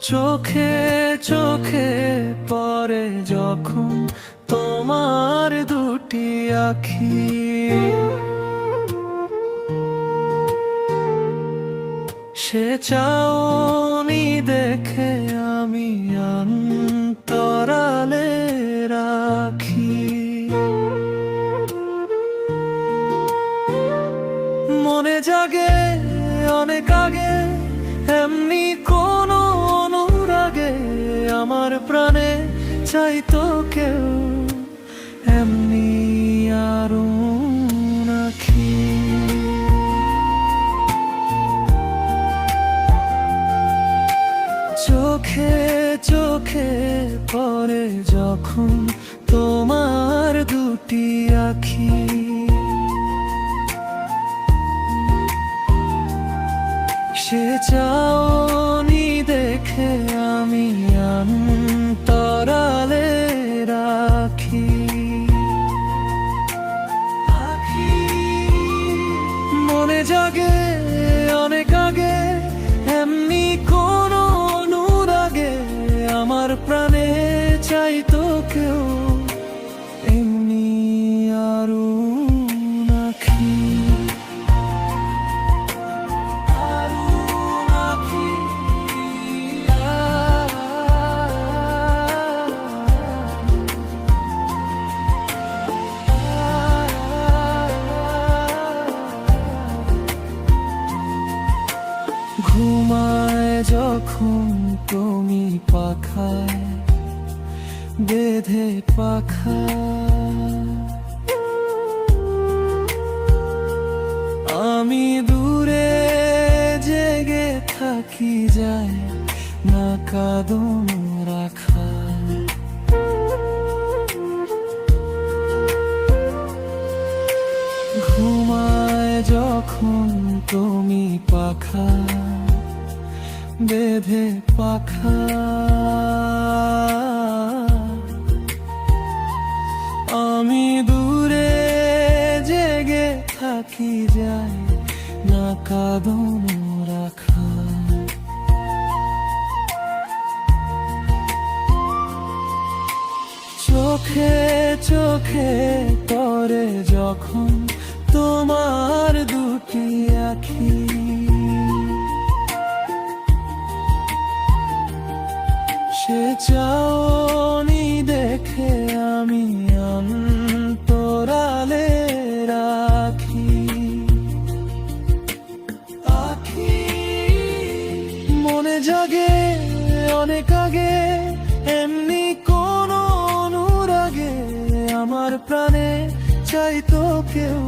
চোখে চোখে পড়ে যখন তোমার দুটি আখি, সে চাউনি দেখে আমি অন্তরালে রাখি। মনে জাগে অনেক আগে এমনি কোনো অনুরাগে, আমার প্রাণে চাইতো কেউ এমনি আরো নাকি। চোখে চোখে পড়ে যখন তোমার দুটি আখি, সে চাউনি দেখে আমি অন্তরালে রাখি। মনে জাগে অনেক আগে এমনি কোনো অনুরাগে, আমার প্রাণে চাইতো কেউ এমনি আরো নাকি। ঘুমায় যখন তুমি পাখায় বেঁধে পাখা, আমি দূরে জেগে থাকি যায় না কাঁদন রাখা। ঘুমায় যখন তুমি পাখা বেঁধে পাখা, আমি দূরে জেগে থাকি যায় না কাঁদন রাখা। চোখে চোখে পড়ে যখন তোমার দুটি আখি, সে চাউনি দেখে আমি অন্তরালে রাখি। আখি মনে জাগে অনেক আগে এমনি কোনো অনুরাগে, আমার প্রাণে চাইতো কেউ